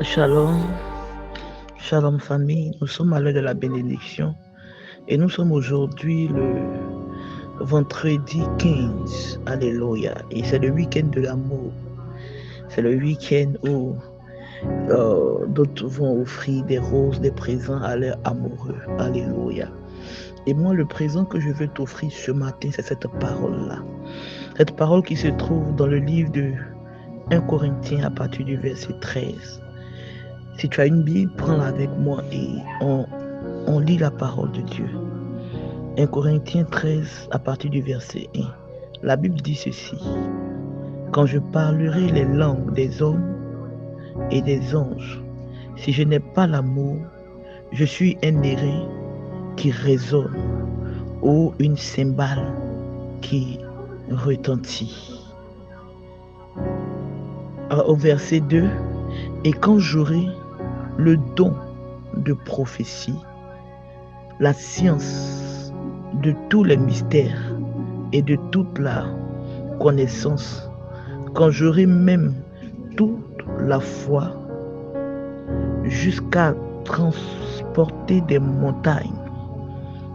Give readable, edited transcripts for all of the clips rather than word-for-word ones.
Shalom, shalom famille, nous sommes à l'heure de la bénédiction et nous sommes aujourd'hui le vendredi 15, alléluia, et c'est le week-end de l'amour, c'est le week-end où d'autres vont offrir des roses, des présents à leurs amoureux, alléluia. Et moi, le présent que je veux t'offrir ce matin, c'est cette parole-là, cette parole qui se trouve dans le livre de 1 Corinthiens à partir du verset 13. Si tu as une Bible, prends-la avec moi et on lit la parole de Dieu. 1 Corinthiens 13 à partir du verset 1. La Bible dit ceci. Quand je parlerai les langues des hommes et des anges, si je n'ai pas l'amour, je suis un airain qui résonne ou une cymbale qui retentit. Au verset 2, et quand j'aurai le don de prophétie, la science de tous les mystères et de toute la connaissance, quand j'aurai même toute la foi jusqu'à transporter des montagnes,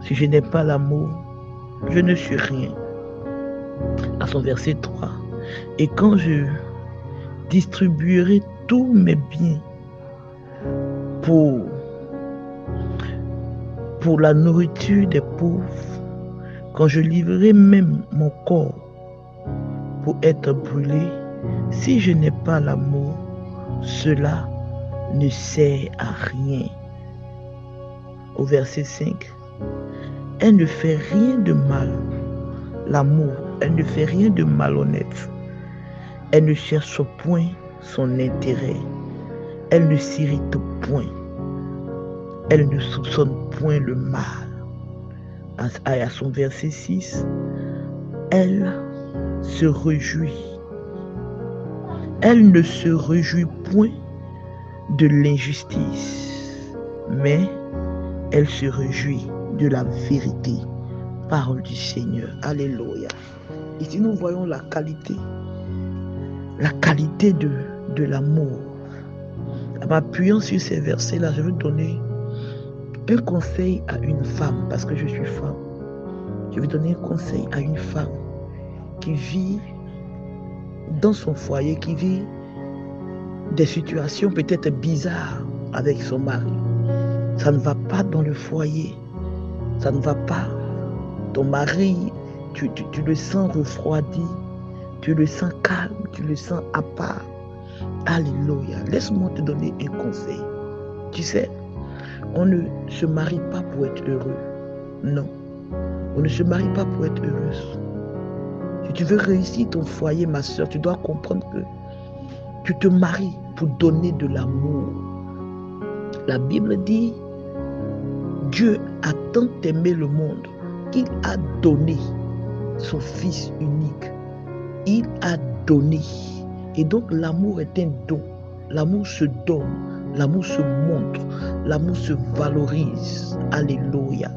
si je n'ai pas l'amour, je ne suis rien. À son verset 3, et quand je distribuerai tous mes biens pour la nourriture des pauvres, quand je livrerai même mon corps pour être brûlé, si je n'ai pas l'amour, cela ne sert à rien. Au verset 5, elle ne fait rien de mal, l'amour, elle ne fait rien de malhonnête. Elle ne cherche point son intérêt, elle ne s'irrite point, elle ne soupçonne point le mal. À son verset 6, elle se réjouit. Elle ne se réjouit point de l'injustice, mais elle se réjouit de la vérité. Parole du Seigneur. Alléluia. Ici, nous voyons la qualité de l'amour. En m'appuyant sur ces versets-là, je veux donner un conseil à une femme, parce que je suis femme. Je veux donner un conseil à une femme qui vit dans son foyer, qui vit des situations peut-être bizarres avec son mari. Ça ne va pas dans le foyer, ça ne va pas. Ton mari, tu le sens refroidi, tu le sens calme, tu le sens à part. Alléluia. Laisse-moi te donner un conseil. Tu sais, on ne se marie pas pour être heureux. Non. On ne se marie pas pour être heureuse. Si tu veux réussir ton foyer, ma soeur, tu dois comprendre que tu te maries pour donner de l'amour. La Bible dit, Dieu a tant aimé le monde qu'il a donné son Fils unique. Il a donné. Et donc l'amour est un don. L'amour se donne. L'amour se montre. L'amour se valorise. Alléluia.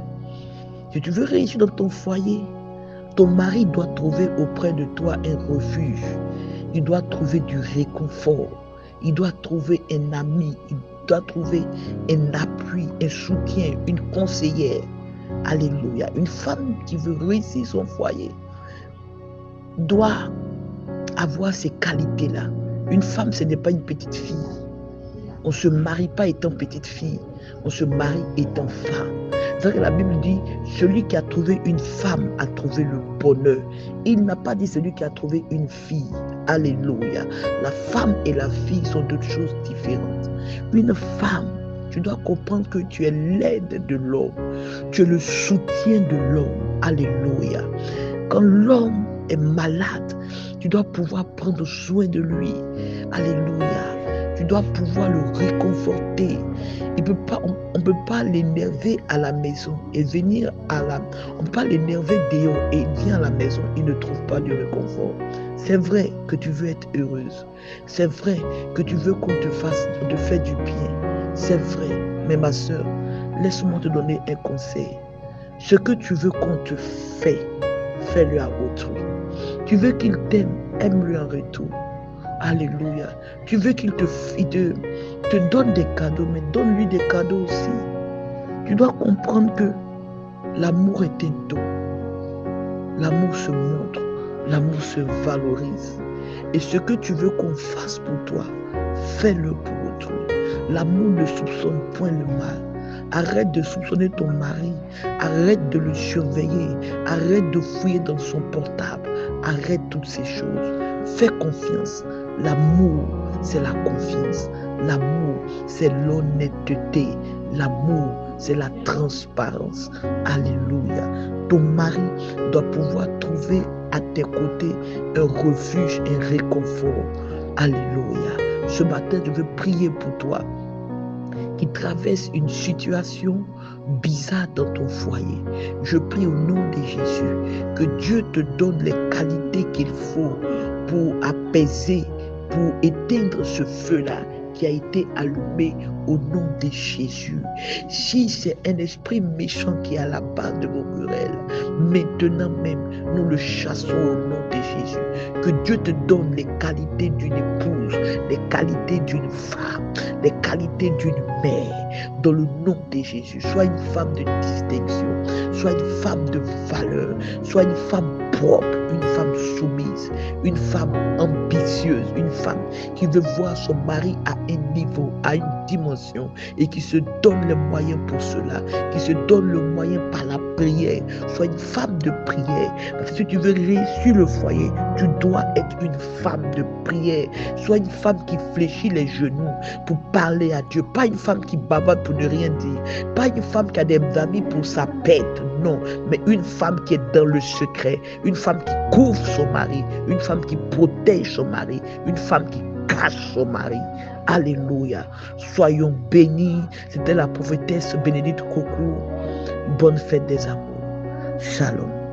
Si tu veux réussir dans ton foyer, ton mari doit trouver auprès de toi un refuge. Il doit trouver du réconfort. Il doit trouver un ami. Il doit trouver un appui, un soutien, une conseillère. Alléluia. Une femme qui veut réussir son foyer doit avoir ces qualités-là. Une femme, ce n'est pas une petite fille. On ne se marie pas étant petite fille. On se marie étant femme. C'est vrai que la Bible dit, celui qui a trouvé une femme a trouvé le bonheur. Il n'a pas dit celui qui a trouvé une fille. Alléluia. La femme et la fille sont deux choses différentes. Une femme, tu dois comprendre que tu es l'aide de l'homme. Tu es le soutien de l'homme. Alléluia. Quand l'homme est malade, tu dois pouvoir prendre soin de lui. Alléluia. Tu dois pouvoir le réconforter. On ne peut pas l'énerver à la maison et venir on ne peut pas l'énerver dehors et il vient à la maison, il ne trouve pas de réconfort. C'est vrai que tu veux être heureuse. C'est vrai que tu veux qu'on te fasse du bien. C'est vrai. Mais ma soeur, laisse-moi te donner un conseil. Ce que tu veux qu'on te fait, fais-le à autrui. Tu veux qu'il t'aime, aime-le en retour. Alléluia. Tu veux qu'il te te donne des cadeaux, mais donne-lui des cadeaux aussi. Tu dois comprendre que l'amour est un don. L'amour se montre, l'amour se valorise. Et ce que tu veux qu'on fasse pour toi, fais-le pour autrui. L'amour ne soupçonne point le mal. Arrête de soupçonner ton mari. Arrête de le surveiller. Arrête de fouiller dans son portable. Arrête toutes ces choses. Fais confiance. L'amour, c'est la confiance. L'amour, c'est l'honnêteté. L'amour, c'est la transparence. Alléluia. Ton mari doit pouvoir trouver à tes côtés un refuge, un réconfort. Alléluia. Ce matin, je veux prier pour toi qui traverse une situation bizarre dans ton foyer. Je prie au nom de Jésus que Dieu te donne les qualités qu'il faut pour apaiser, pour éteindre ce feu-là qui a été allumé au nom de Jésus. Si c'est un esprit méchant qui est à la base de vos querelles, maintenant même, nous le chassons au nom de Jésus. Que Dieu te donne les qualités d'une épouse, les qualités d'une femme, les qualités d'une mère, dans le nom de Jésus. Sois une femme de distinction, sois une femme de valeur, sois une femme propre, une femme soumise, une femme ambitieuse, une femme qui veut voir son mari à un niveau, à une dimension et qui se donne les moyens pour cela, qui se donne le moyen par la prière. Sois une femme de prière. Parce que si tu veux réussir le foyer, tu dois être une femme de prière. Sois une femme qui fléchit les genoux pour parler à Dieu. Pas une femme qui bavarde pour ne rien dire. Pas une femme qui a des amis pour sa pète. Non, mais une femme qui est dans le secret. Une femme qui couvre son mari. Une femme qui protège son mari. Une femme qui cache son mari. Alléluia. Soyons bénis. C'était la prophétesse Bénédicte Coucou. Bonne fête des amours. Shalom.